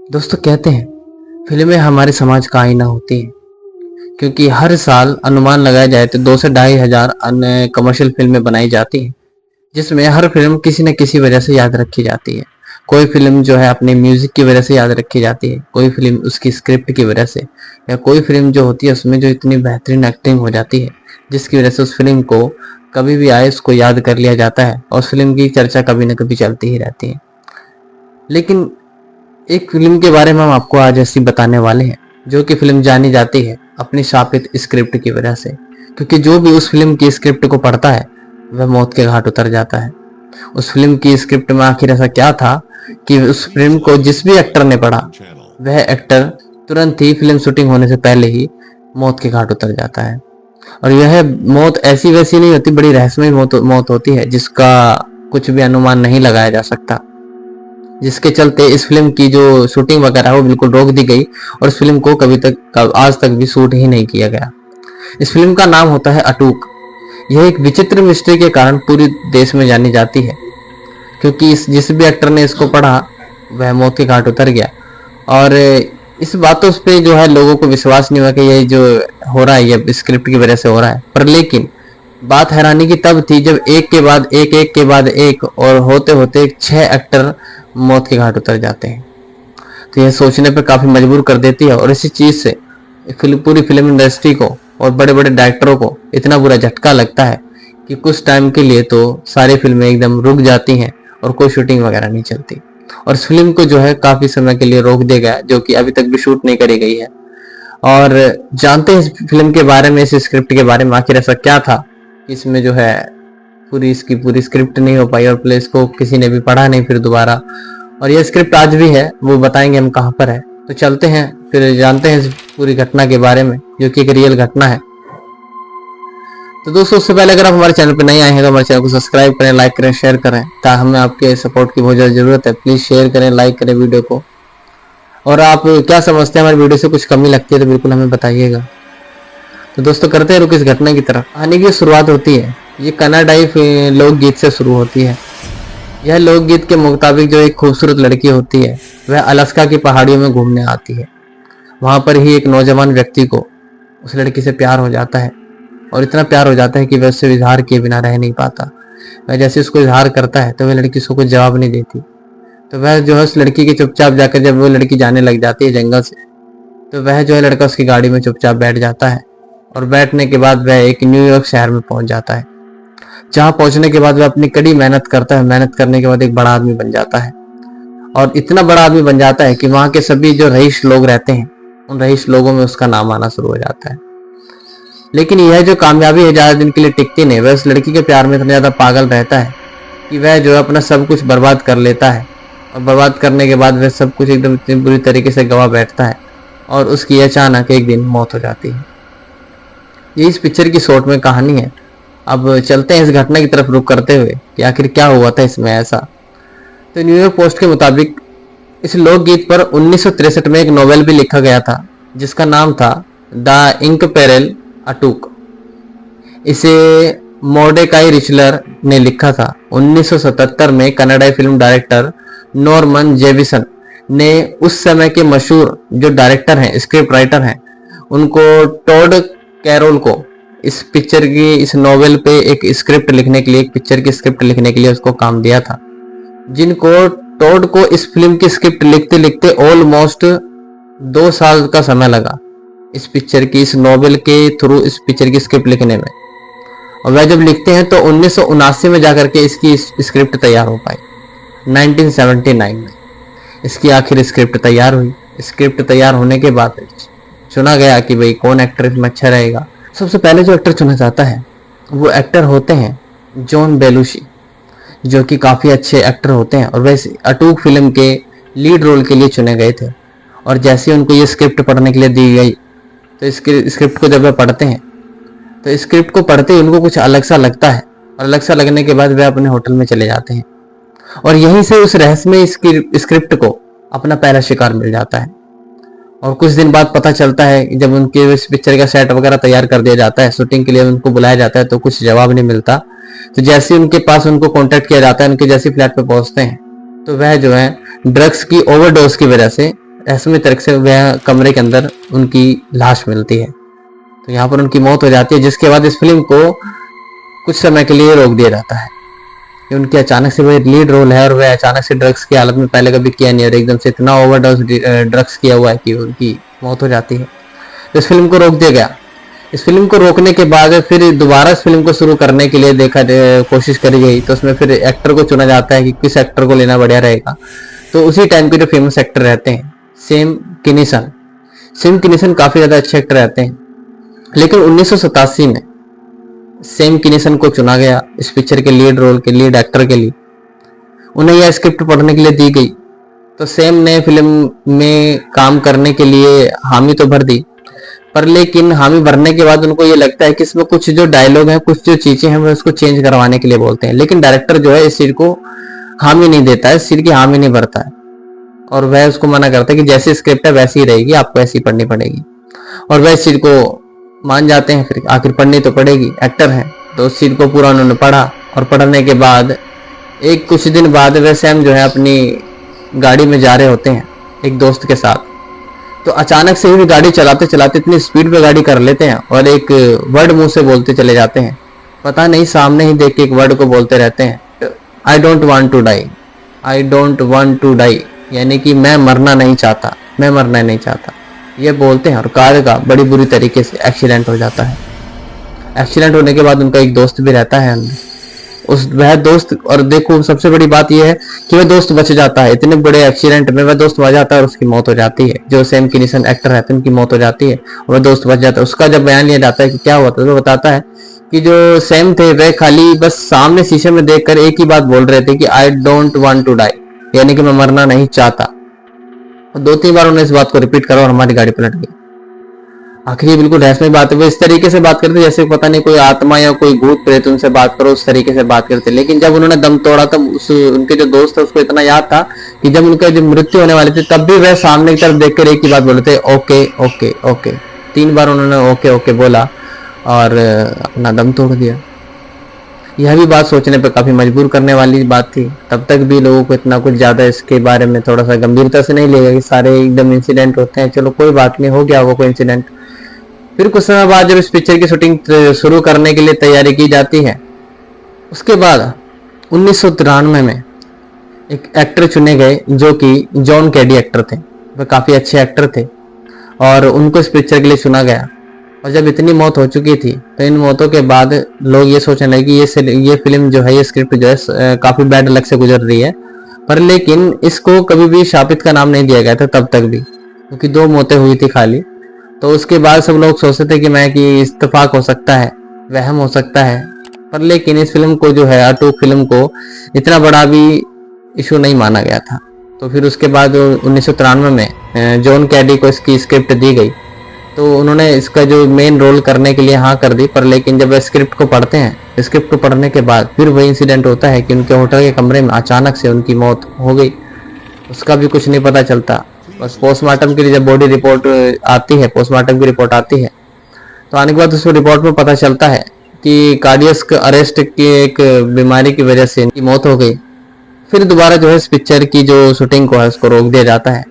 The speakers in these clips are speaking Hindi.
दोस्तों कहते हैं फिल्में हमारे समाज का आईना होती हैं, क्योंकि हर साल अनुमान लगाया जाए तो 2 से 2,500 अन्य कमर्शियल फिल्में बनाई जाती हैं, जिसमें हर फिल्म किसी न किसी वजह से याद रखी जाती है। कोई फिल्म जो है अपने म्यूजिक की वजह से याद रखी जाती है, कोई फिल्म उसकी स्क्रिप्ट की वजह से, या कोई फिल्म जो होती है उसमें जो इतनी बेहतरीन एक्टिंग हो जाती है जिसकी वजह से उस फिल्म को कभी भी आए उसको याद कर लिया जाता है और उस फिल्म की चर्चा कभी न कभी चलती ही रहती है। लेकिन एक फिल्म के बारे में हम आपको आज ऐसी बताने वाले हैं, जो कि फिल्म जानी जाती है अपनी शापित स्क्रिप्ट की वजह से, क्योंकि जो भी उस फिल्म की स्क्रिप्ट को पढ़ता है वह मौत के घाट उतर जाता है। उस फिल्म की स्क्रिप्ट में आखिर ऐसा क्या था कि उस फिल्म को जिस भी एक्टर ने पढ़ा वह एक्टर तुरंत ही फिल्म शूटिंग होने से पहले ही मौत के घाट उतर जाता है। और यह मौत ऐसी वैसी नहीं होती, बड़ी रहस्यमय मौत होती है जिसका कुछ भी अनुमान नहीं लगाया जा सकता, जिसके चलते इस फिल्म की जो शूटिंग वगैरह है वो बिल्कुल रोक दी गई और इस फिल्म को आज तक भी शूट ही नहीं किया गया। इस फिल्म का नाम होता है अटूक। यह एक विचित्र मिस्ट्री के कारण पूरे देश में जानी जाती है, क्योंकि जिस भी एक्टर ने इसको पढ़ा वह मौत के घाट उतर गया। और इस बातों पे जो है लोगों को विश्वास नहीं हुआ कि ये जो हो रहा है ये स्क्रिप्ट की वजह से हो रहा है। पर लेकिन बात हैरानी की तब थी जब एक के बाद एक और होते होते 6 एक्टर मौत के घाट उतर जाते हैं। तो यह सोचने पर काफी मजबूर कर देती है और इसी चीज से पूरी फिल्म इंडस्ट्री को और बड़े बड़े डायरेक्टरों को इतना बुरा झटका लगता है कि कुछ टाइम के लिए तो सारी फिल्में एकदम रुक जाती हैं और कोई शूटिंग वगैरह नहीं चलती। और इस फिल्म को जो है काफी समय के लिए रोक दिया गया, जो कि अभी तक भी शूट नहीं करी गई है। और जानते हैं इस फिल्म के बारे में, इस स्क्रिप्ट के बारे में आखिर ऐसा क्या था इसमें जो है इसकी पूरी स्क्रिप्ट नहीं हो पाई और प्लेस को किसी ने भी पढ़ा नहीं फिर दोबारा। और यह स्क्रिप्ट आज भी है, वो बताएंगे हम कहाँ पर है। तो चलते हैं फिर जानते हैं इस पूरी घटना के बारे में, जो कि एक रियल घटना है। तो दोस्तों उससे पहले अगर आप हमारे चैनल पर नए आए हैं तो हमारे चैनल को सब्सक्राइब करें, लाइक करें, शेयर करें, ताकि हमें आपके सपोर्ट की बहुत ज़्यादा जरूरत है। प्लीज़ शेयर करें, लाइक करें वीडियो को। और आप क्या समझते हैं हमारी वीडियो से कुछ कमी लगती है तो बिल्कुल हमें बताइएगा। तो दोस्तों करते हैं रुक इस घटना की तरफ। कहानी की शुरुआत होती है, ये कन्नाडाई लोकगीत से शुरू होती है। यह लोकगीत के मुताबिक जो एक खूबसूरत लड़की होती है वह अलास्का की पहाड़ियों में घूमने आती है। वहां पर ही एक नौजवान व्यक्ति को उस लड़की से प्यार हो जाता है और इतना प्यार हो जाता है कि वह उससे इजहार किए बिना रह नहीं पाता। वह जैसे उसको इजहार करता है तो वह लड़की उसको कुछ जवाब नहीं देती। तो वह जो है उस लड़की के चुपचाप जाकर, जब वो लड़की जाने लग जाती है जंगल से, तो वह जो है लड़का उसकी गाड़ी में चुपचाप बैठ जाता है। और बैठने के बाद वह एक न्यूयॉर्क शहर में पहुंच जाता है, जहां पहुंचने के बाद वह अपनी कड़ी मेहनत करता है। मेहनत करने के बाद एक बड़ा आदमी बन जाता है और इतना बड़ा आदमी बन जाता है कि वहां के सभी जो रईस लोग रहते हैं उन रईस लोगों में उसका नाम आना शुरू हो जाता है। लेकिन यह जो कामयाबी है ज्यादा दिन के लिए टिकती नहीं। वह उस लड़की के प्यार में इतना ज्यादा पागल रहता है कि वह जो है अपना सब कुछ बर्बाद कर लेता है। और बर्बाद करने के बाद वह सब कुछ एकदम इतनी बुरी तरीके से गवा बैठता है और उसकी अचानक एक दिन मौत हो जाती है। ये इस पिक्चर की शॉर्ट में कहानी है। अब चलते हैं इस घटना की तरफ रुख करते हुए कि आखिर क्या हुआ था इसमें ऐसा। तो न्यूयॉर्क पोस्ट के मुताबिक इस लोकगीत पर 1963 में एक नोवेल भी लिखा गया था, जिसका नाम था द इंक पेरेल अटूक। इसे मोर्डेकाई रिचलर ने लिखा था। 1977 में कनाडाई फिल्म डायरेक्टर नॉर्मन जेविसन ने उस समय के मशहूर जो डायरेक्टर हैं, स्क्रिप्ट राइटर हैं, उनको टॉड कैरोल को इस पिक्चर की, इस नोवेल पे एक स्क्रिप्ट लिखने के लिए, एक पिक्चर की स्क्रिप्ट लिखने के लिए उसको काम दिया था। जिनको टॉड को इस फिल्म की स्क्रिप्ट लिखते लिखते ऑलमोस्ट 2 साल का समय लगा इस पिक्चर की, इस नोवेल के थ्रू इस पिक्चर की स्क्रिप्ट लिखने में। और वह जब लिखते हैं तो 1979 में जाकर के इसकी स्क्रिप्ट तैयार हो पाई। 1979 में इसकी आखिर स्क्रिप्ट तैयार हुई। स्क्रिप्ट तैयार होने के बाद चुना गया कि भाई कौन एक्टर इसमें अच्छा रहेगा। सबसे पहले जो एक्टर चुना जाता है वो एक्टर होते हैं जॉन बेलुशी, जो कि काफ़ी अच्छे एक्टर होते हैं और वैसे अटूक फिल्म के लीड रोल के लिए चुने गए थे। और जैसे उनको ये स्क्रिप्ट पढ़ने के लिए दी गई तो इस स्क्रिप्ट को जब वे पढ़ते हैं तो स्क्रिप्ट को पढ़ते ही उनको कुछ अलग सा लगता है और अलग सा लगने के बाद वे अपने होटल में चले जाते हैं और यहीं से उस रहस्यमय स्क्रिप्ट को अपना पहला शिकार मिल जाता है। और कुछ दिन बाद पता चलता है कि जब उनके इस पिक्चर का सेट वगैरह तैयार कर दिया जाता है, शूटिंग के लिए उनको बुलाया जाता है, तो कुछ जवाब नहीं मिलता। तो जैसे उनके पास उनको कांटेक्ट किया जाता है, उनके जैसे फ्लैट पे पहुंचते हैं तो वह जो है ड्रग्स की ओवरडोज की वजह से रहस्यमय तरीके से वह कमरे के अंदर उनकी लाश मिलती है। तो यहाँ पर उनकी मौत हो जाती है, जिसके बाद इस फिल्म को कुछ समय के लिए रोक दिया जाता है। कि उनकी अचानक से वह लीड रोल है और वह अचानक से ड्रग्स की हालत में पहले कभी किया नहीं और एकदम से इतना ओवरडोज ड्रग्स किया हुआ है कि उनकी मौत हो जाती है। तो इस फिल्म को रोक दिया गया। इस फिल्म को रोकने के बाद फिर दोबारा इस फिल्म को शुरू करने के लिए कोशिश करी गई। तो उसमें फिर एक्टर को चुना जाता है कि किस एक्टर को लेना बढ़िया रहेगा। तो उसी टाइम के जो फेमस एक्टर रहते हैं सैम किनीसन काफी ज्यादा अच्छे एक्टर रहते हैं। लेकिन 1987 में सैम किनीसन को चुना गया इस पिक्चर के लीड रोल के लीड एक्टर के लिए। उन्हें यह स्क्रिप्ट पढ़ने के लिए दी गई। तो सैम ने फिल्म में काम करने के लिए हामी तो भर दी, पर लेकिन हामी भरने के बाद उनको ये लगता है कि इसमें कुछ जो डायलॉग हैं, कुछ जो चीजें हैं, वो उसको चेंज करवाने के लिए बोलते हैं। लेकिन डायरेक्टर जो है इस चीज को हामी नहीं देता है, इस चीज की हामी नहीं भरता है और वह उसको मना करता है कि जैसी स्क्रिप्ट है वैसी ही रहेगी, आपको ऐसी पढ़नी पड़ेगी। और वह इस चीज को मान जाते हैं। फिर आखिर पढ़नी तो पड़ेगी, एक्टर हैं। तो उस चीज को पूरा उन्होंने पढ़ा और पढ़ने के बाद कुछ दिन बाद वह सैम जो है अपनी गाड़ी में जा रहे होते हैं एक दोस्त के साथ। तो अचानक से ही गाड़ी चलाते चलाते इतनी स्पीड पे गाड़ी कर लेते हैं और एक वर्ड मुंह से बोलते चले जाते हैं। पता नहीं सामने ही देख के एक वर्ड को बोलते रहते हैं, I don't want to die, I don't want to die, यानी कि मैं मरना नहीं चाहता, मैं मरना नहीं चाहता, ये बोलते हैं। और कार का बड़ी बुरी तरीके से एक्सीडेंट हो जाता है। एक्सीडेंट होने के बाद उनका एक दोस्त भी रहता है वह दोस्त, और देखो सबसे बड़ी बात यह है कि वह दोस्त बच जाता है। इतने बड़े एक्सीडेंट में वह दोस्त बच जाता है और उसकी मौत हो जाती है। जो सैम किनीसन एक्टर रहते हैं उनकी मौत हो जाती है और वह दोस्त बच जाता है। उसका जब बयान लिया जाता है कि क्या हुआ था, तो वो बताता है कि जो सैम थे वह खाली बस सामने शीशे में देखकर एक ही बात बोल रहे थे कि I don't want to die, यानी कि मैं मरना नहीं चाहता। 2-3 बार उन्होंने इस बात को रिपीट करा और हमारी गाड़ी पलट गई। आखिर ये बिल्कुल रहस्यमय बात है। वो इस तरीके से बात करते जैसे पता नहीं कोई आत्मा या कोई भूत प्रेत उनसे बात करो, उस तरीके से बात करते। लेकिन जब उन्होंने दम तोड़ा तब उनके जो दोस्त थे उसको इतना याद था कि जब उनका जो मृत्यु होने वाली थी तब भी वह सामने की तरफ देखकर एक ही बात बोले थे, ओके ओके ओके। 3 बार उन्होंने ओके ओके बोला और अपना दम तोड़ दिया। यह भी बात सोचने पर काफी मजबूर करने वाली बात थी। तब तक भी लोगों को इतना कुछ ज्यादा इसके बारे में थोड़ा सा गंभीरता से नहीं लेगा कि सारे एकदम इंसिडेंट होते हैं, चलो कोई बात नहीं, हो गया होगा कोई इंसिडेंट। फिर कुछ समय बाद जब इस पिक्चर की शूटिंग शुरू करने के लिए तैयारी की जाती है, उसके बाद 1993 में एक एक्टर चुने गए जो कि जॉन कैडी एक्टर थे। वह काफी अच्छे एक्टर थे और उनको इस पिक्चर के लिए चुना गया। और जब इतनी मौत हो चुकी थी तो इन मौतों के बाद लोग ये सोचने लगे कि ये फिल्म जो है, ये स्क्रिप्ट जो है काफी बैड लक से गुजर रही है। पर लेकिन इसको कभी भी शापित का नाम नहीं दिया गया था तब तक भी, क्योंकि 2 मौतें हुई थी खाली। तो उसके बाद सब लोग सोचते थे कि इत्तेफाक हो सकता है, वहम हो सकता है। पर लेकिन इस फिल्म को जो है, अटूट फिल्म को इतना बड़ा भी इशू नहीं माना गया था। तो फिर उसके बाद 1993 में जॉन कैडी को इसकी स्क्रिप्ट दी गई। तो उन्होंने इसका जो मेन रोल करने के लिए हाँ कर दी। पर लेकिन जब स्क्रिप्ट को पढ़ते हैं, स्क्रिप्ट को पढ़ने के बाद फिर वही इंसिडेंट होता है कि उनके होटल के कमरे में अचानक से उनकी मौत हो गई। उसका भी कुछ नहीं पता चलता। बस पोस्टमार्टम के लिए जब बॉडी रिपोर्ट आती है, पोस्टमार्टम की रिपोर्ट आती है, तो आने के बाद उस रिपोर्ट में पता चलता है कि कार्डियक अरेस्ट की एक बीमारी की वजह से इनकी मौत हो गई। फिर दोबारा जो है इस पिक्चर की जो शूटिंग को है उसको रोक दिया जाता है।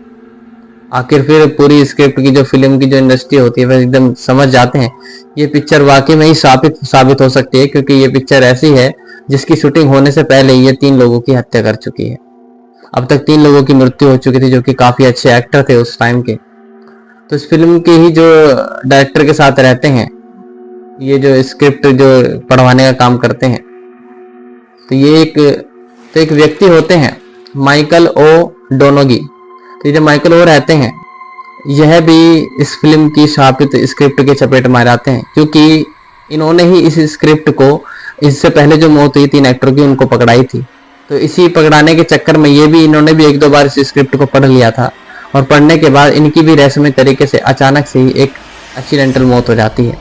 आखिर फिर पूरी स्क्रिप्ट की जो फिल्म की जो इंडस्ट्री होती है वह एकदम समझ जाते हैं ये पिक्चर वाकई में ही साबित हो सकती है, क्योंकि ये पिक्चर ऐसी है जिसकी शूटिंग होने से पहले ये 3 लोगों की हत्या कर चुकी है। अब तक 3 लोगों की मृत्यु हो चुकी थी जो कि काफी अच्छे एक्टर थे उस टाइम के। तो इस फिल्म के ही जो डायरेक्टर के साथ रहते हैं, ये जो स्क्रिप्ट जो पढ़वाने का काम करते हैं, तो ये एक व्यक्ति होते हैं माइकल ओ डोनोगी। तो ये जो माइकल ओ रहते हैं, यह भी इस फिल्म की शापित स्क्रिप्ट के चपेट में आते हैं, क्योंकि इन्होंने ही इस स्क्रिप्ट को इससे पहले जो मौत हुई 3 एक्टरों की उनको पकड़ाई थी। तो इसी पकड़ाने के चक्कर में इन्होंने भी 1-2 बार इस स्क्रिप्ट को पढ़ लिया था और पढ़ने के बाद इनकी भी रहस्यमय तरीके से अचानक से ही एक एक्सीडेंटल मौत हो जाती है,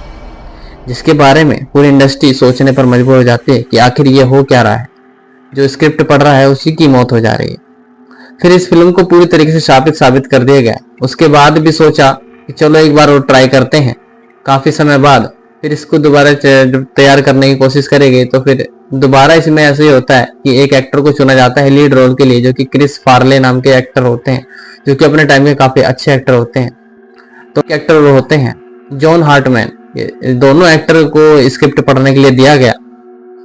जिसके बारे में पूरी इंडस्ट्री सोचने पर मजबूर हो जाती है कि आखिर ये हो क्या रहा है। जो स्क्रिप्ट पढ़ रहा है उसी की मौत हो जा रही है। फिर इस फिल्म को पूरी तरीके से साबित कर दिया गया। उसके बाद भी सोचा कि चलो एक बार और ट्राई करते हैं। काफी समय बाद फिर इसको दोबारा तैयार करने की कोशिश करेंगे, तो फिर दोबारा इसमें ऐसे ही होता है कि एक एक्टर को चुना जाता है लीड रोल के लिए, जो कि क्रिस फार्ले नाम के एक्टर होते हैं, जो कि अपने टाइम के काफी अच्छे एक्टर होते हैं। तो एक्टर वो होते हैं जॉन हार्टमैन। ये दोनों एक्टर को स्क्रिप्ट पढ़ने के लिए दिया गया,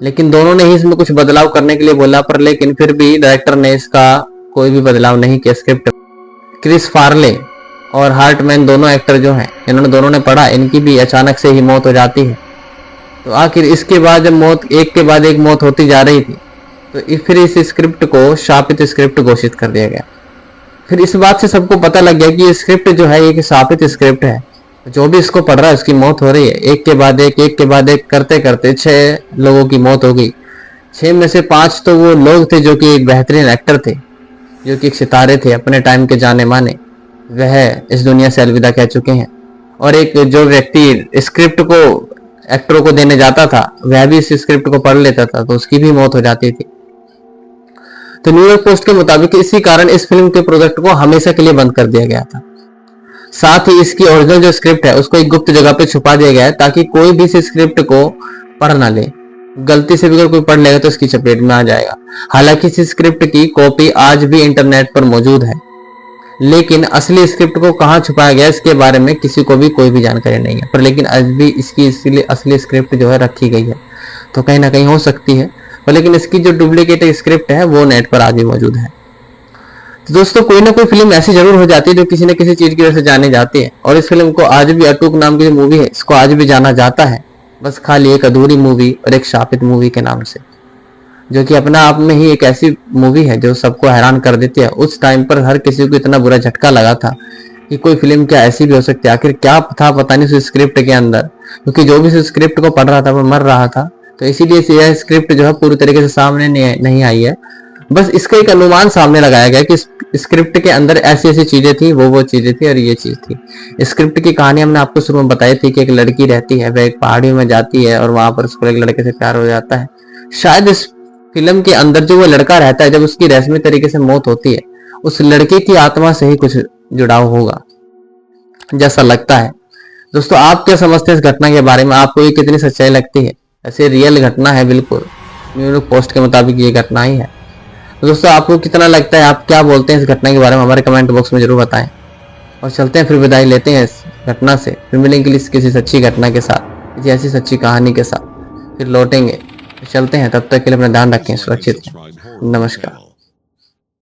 लेकिन दोनों ने ही इसमें कुछ बदलाव करने के लिए बोला, पर लेकिन फिर भी डायरेक्टर ने इसका कोई भी बदलाव नहीं किया स्क्रिप्ट। क्रिस फार्ले और हार्टमैन दोनों एक्टर जो हैं, इन्होंने दोनों ने पढ़ा, इनकी भी अचानक से ही मौत हो जाती है। तो आखिर इसके बाद जब मौत एक के बाद एक मौत होती जा रही थी, तो फिर इस स्क्रिप्ट को शापित स्क्रिप्ट घोषित कर दिया गया। फिर इस बात से सबको पता लग गया कि ये स्क्रिप्ट जो है ये शापित स्क्रिप्ट है, जो भी इसको पढ़ रहा है उसकी मौत हो रही है। एक के बाद एक करते करते 6 लोगों की मौत हो गई। 6 में से 5 तो वो लोग थे जो कि एक बेहतरीन एक्टर थे, जो कि एक सितारे थे, अपने टाइम के जाने माने, वह इस दुनिया से अलविदा कह चुके हैं। और एक जो व्यक्ति स्क्रिप्ट को एक्टरों को देने जाता था, वह भी इस स्क्रिप्ट को पढ़ लेता था, तो उसकी भी मौत हो जाती थी। तो न्यूयॉर्क पोस्ट के मुताबिक इसी कारण इस फिल्म के प्रोजेक्ट को हमेशा के लिए बंद कर दिया गया था। साथ ही इसकी ओरिजिनल जो स्क्रिप्ट है उसको एक गुप्त जगह पे छुपा दिया गया है, ताकि कोई भी इस स्क्रिप्ट को पढ़ ना ले। गलती से भी अगर कोई पढ़ लेगा तो इसकी चपेट में आ जाएगा। हालांकि इस स्क्रिप्ट की कॉपी आज भी इंटरनेट पर मौजूद है, लेकिन असली स्क्रिप्ट को कहां छुपाया गया इसके बारे में किसी को भी कोई भी जानकारी नहीं है। पर लेकिन आज भी इसकी इसलिए असली स्क्रिप्ट जो है रखी गई है, तो कहीं ना कहीं हो सकती है। पर लेकिन इसकी जो डुप्लीकेट स्क्रिप्ट है वो नेट पर आज भी मौजूद है। तो दोस्तों, कोई ना कोई फिल्म ऐसी जरूर हो जाती है जो किसी न किसी चीज की वजह से जानी जाती है, और इस फिल्म को आज भी अटूक नाम की जो मूवी है इसको आज भी जाना जाता है, बस खाली एक अधूरी मूवी और एक शापित मूवी के नाम से, जो कि अपना आप में ही एक ऐसी मूवी है जो सबको हैरान कर देती है। उस टाइम पर हर किसी को इतना बुरा झटका लगा था कि कोई फिल्म क्या ऐसी भी हो सकती है, आखिर क्या था पता नहीं उस स्क्रिप्ट के अंदर, क्योंकि जो भी उस स्क्रिप्ट को पढ़ रहा था वो मर रहा था। तो इसीलिए यह स्क्रिप्ट जो है पूरी तरीके से सामने नहीं आई है, बस इसका एक अनुमान सामने लगाया गया कि स्क्रिप्ट के अंदर ऐसी ऐसी चीजें थी, वो चीजें थी और ये चीज थी। स्क्रिप्ट की कहानी हमने आपको शुरू में बताई थी कि एक लड़की रहती है, वह एक पहाड़ी में जाती है और वहां पर उसको एक लड़के से प्यार हो जाता है। शायद इस फिल्म के अंदर जो वो लड़का रहता है, जब उसकी रहस्यमय तरीके से मौत होती है, उस लड़के की आत्मा से ही कुछ जुड़ाव होगा जैसा लगता है। दोस्तों, आप क्या समझते हैं इस घटना के बारे में? आपको ये कितनी सच्चाई लगती है? ऐसे रियल घटना है, बिल्कुल न्यूयॉर्क पोस्ट के मुताबिक ये घटना ही है। तो दोस्तों, आपको कितना लगता है, आप क्या बोलते हैं इस घटना के बारे में? हमारे कमेंट बॉक्स में जरूर बताएं। और चलते हैं, फिर विदाई लेते हैं इस घटना से, फिर मिलेंगे किसी सच्ची घटना के साथ, किसी ऐसी सच्ची कहानी के साथ, फिर लौटेंगे। चलते हैं, तब तक के लिए अपना ध्यान रखें, सुरक्षित रहें। नमस्कार।